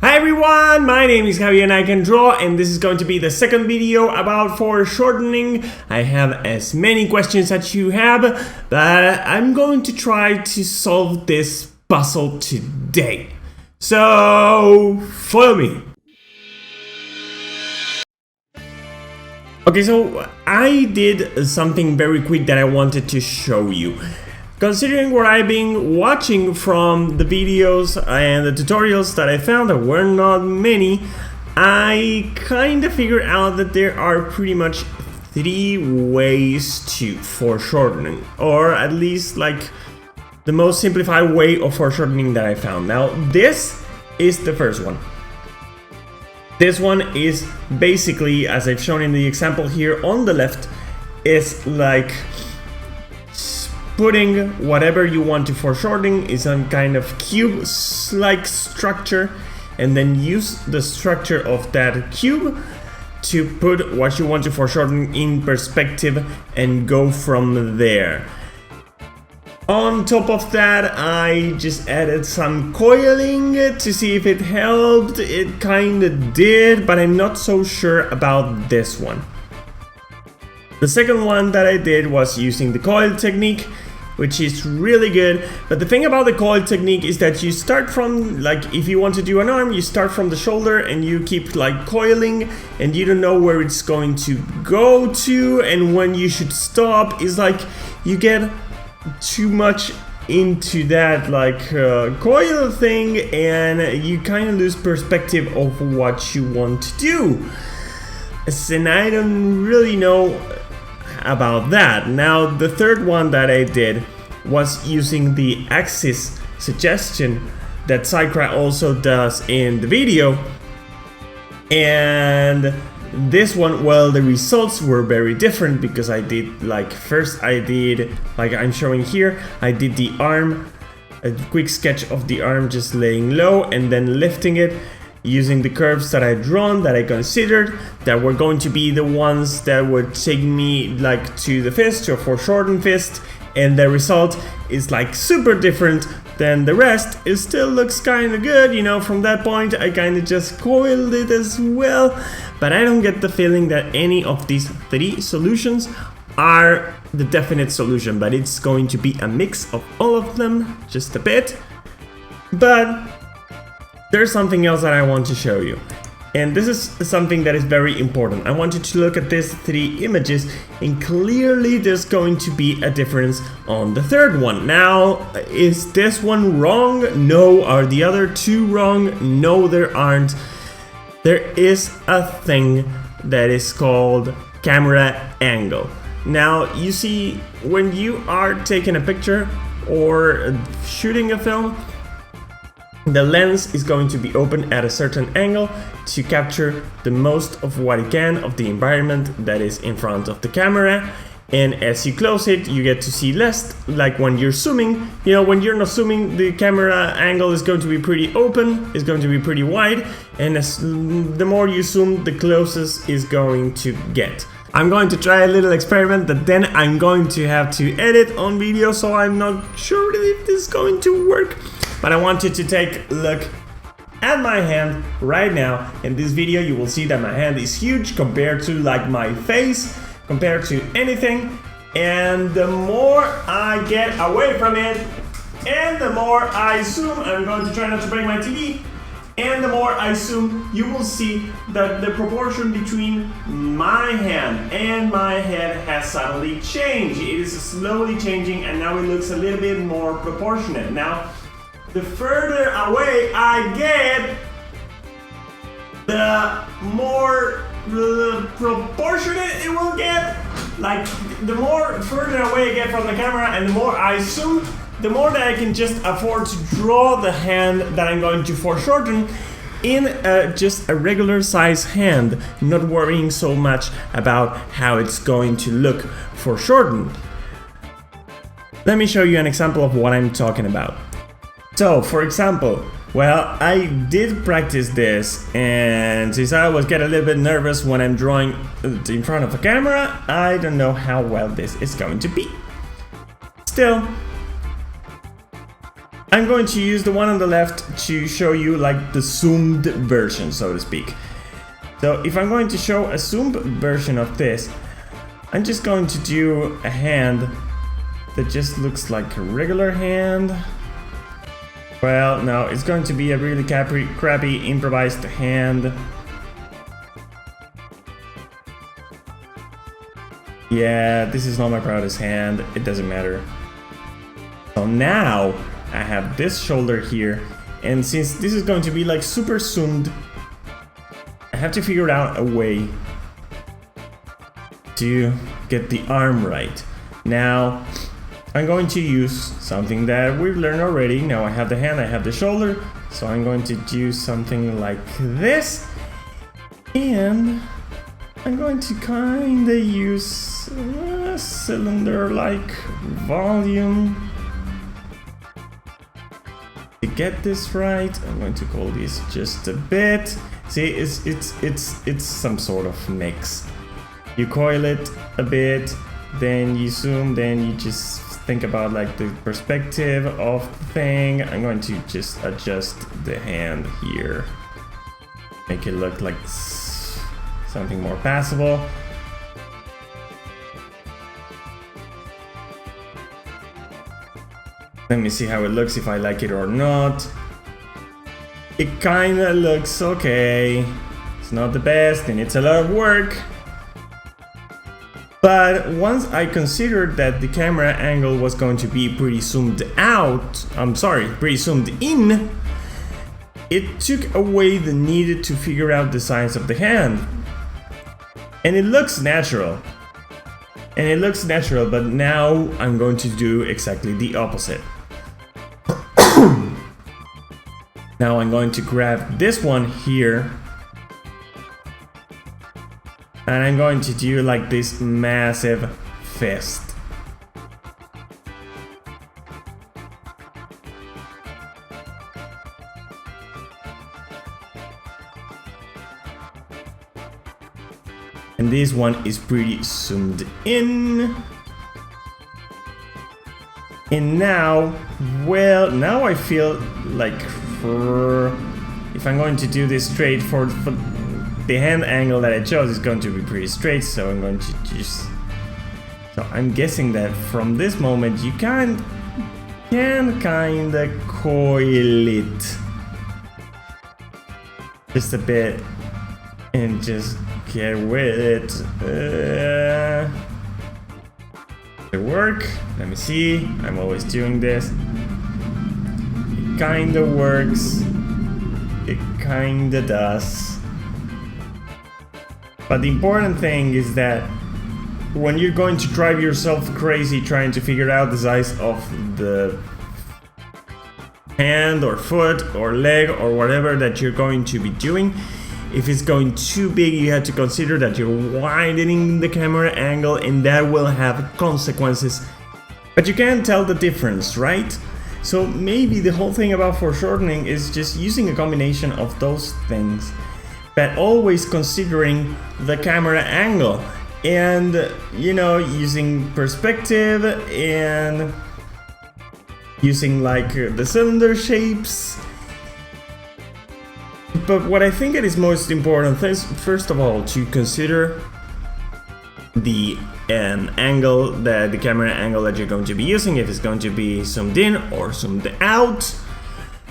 Hi everyone, my name is Javi and I can draw, and this is going to be the second video about foreshortening. I have as many questions as you have, but I'm going to try to solve this puzzle today. So follow me. Okay, so I did something very quick that I wanted to show you. Considering what I've been watching from the videos and the tutorials that I found, there were not many, I kind of figured out that there are pretty much 3 ways to foreshortening, or at least like the most simplified way of foreshortening that I found. Now this is the first one. This one is basically, as I've shown in the example here on the left, is like putting whatever you want to foreshorten in some kind of cube-like structure, and then use the structure of that cube to put what you want to foreshorten in perspective and go from there. On top of that, I just added some coiling to see if it helped. It kinda did, but I'm not so sure about this one. The second one that I did was using the coil technique, which is really good. But the thing about the coil technique is that you start from, like, if you want to do an arm, you start from the shoulder and you keep like coiling, and you don't know where it's going to go to and when you should stop. It's like you get too much into that like coil thing, and you kind of lose perspective of what you want to do. And I don't really know about that. Now the third one that I did was using the axis suggestion that Psycra also does in the video, and this one, well, the results were very different because I did like, first I did, like I'm showing here, I did the arm, a quick sketch of the arm just laying low and then lifting it using the curves that I drawn, that I considered that were going to be the ones that would take me like to the fist, to a foreshortened fist, and the result is like super different than the rest. It still looks kind of good, you know. From that point I kind of just coiled it as well, but I don't get the feeling that any of these 3 solutions are the definite solution, but it's going to be a mix of all of them, just a bit. But there's something else that I want to show you, and this is something that is very important. I want you to look at these 3 images, and clearly there's going to be a difference on the third one. Now, is this one wrong? No. Are the other 2 wrong? No, there aren't. There is a thing that is called camera angle. Now, you see, when you are taking a picture or shooting a film, the lens is going to be open at a certain angle to capture the most of what it can of the environment that is in front of the camera. And as you close it, you get to see less. Like when you're zooming, you know, when you're not zooming, the camera angle is going to be pretty open, it's going to be pretty wide, and as the more you zoom, the closest is going to get. I'm going to try a little experiment that then I'm going to have to edit on video, so I'm not sure if this is going to work. But I want you to take a look at my hand right now. In this video you will see that my hand is huge compared to like my face, compared to anything. And the more I get away from it, and the more I zoom, I'm going to try not to break my TV, and the more I zoom, you will see that the proportion between my hand and my head has suddenly changed. It is slowly changing, and now it looks a little bit more proportionate. Now, the further away I get, the more proportionate it will get. Like, the more further away I get from the camera and the more I zoom, the more that I can just afford to draw the hand that I'm going to foreshorten in just a regular size hand, not worrying so much about how it's going to look foreshortened. Let me show you an example of what I'm talking about. So, for example, well, I did practice this, and since I always get a little bit nervous when I'm drawing in front of a camera, I don't know how well this is going to be. Still, I'm going to use the one on the left to show you like the zoomed version, so to speak. So if I'm going to show a zoomed version of this, I'm just going to do a hand that just looks like a regular hand. Well, no, it's going to be a really crappy improvised hand. Yeah, this is not my proudest hand. It doesn't matter. So now I have this shoulder here, and since this is going to be like super zoomed, I have to figure out a way to get the arm right. Now I'm going to use something that we've learned already. Now I have the hand, I have the shoulder, so I'm going to do something like this, and I'm going to kinda use a cylinder-like volume to get this right. I'm going to call this just a bit. See, it's some sort of mix. You coil it a bit, then you zoom, then you just think about like the perspective of the thing. I'm going to just adjust the hand here, make it look like something more passable. Let me see how it looks, if I like it or not. It kinda looks okay. It's not the best and it's a lot of work. But once I considered that the camera angle was going to be pretty zoomed out, pretty zoomed in, it took away the need to figure out the size of the hand. And it looks natural. But now I'm going to do exactly the opposite. Now I'm going to grab this one here, and I'm going to do like this massive fist. And this one is pretty zoomed in. And now, well, now I feel like if I'm going to do this straight for the hand angle that I chose is going to be pretty straight, so I'm going to just... So I'm guessing that from this moment you can kinda coil it just a bit and just get with it. It work? Let me see. I'm always doing this. It kinda works. It kinda does. But the important thing is that when you're going to drive yourself crazy trying to figure out the size of the hand or foot or leg or whatever that you're going to be doing, if it's going too big, you have to consider that you're widening the camera angle, and that will have consequences. But you can't tell the difference, right? So maybe the whole thing about foreshortening is just using a combination of those things, but always considering the camera angle and, you know, using perspective and using like the cylinder shapes. But what I think it is most important is, first of all, to consider the angle, the camera angle that you're going to be using, if it's going to be zoomed in or zoomed out.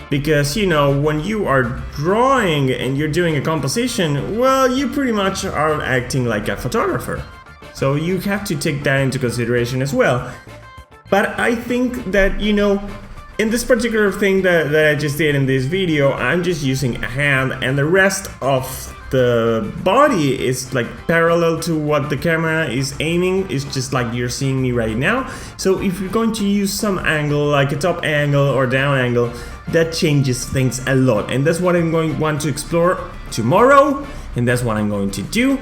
Because, you know, when you are drawing and you're doing a composition, well, you pretty much are acting like a photographer. So you have to take that into consideration as well. But I think that, you know, in this particular thing that I just did in this video, I'm just using a hand, and the rest of the body is like parallel to what the camera is aiming. It's just like you're seeing me right now. So if you're going to use some angle, like a top angle or down angle, that changes things a lot. And that's what I'm going to want to explore tomorrow, and that's what I'm going to do.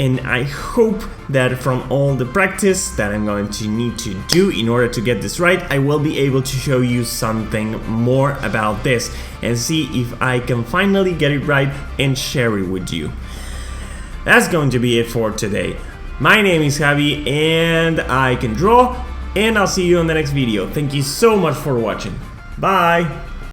And I hope that from all the practice that I'm going to need to do in order to get this right, I will be able to show you something more about this and see if I can finally get it right and share it with you. That's going to be it for today. My name is Javi and I can draw, and I'll see you in the next video. Thank you so much for watching. Bye!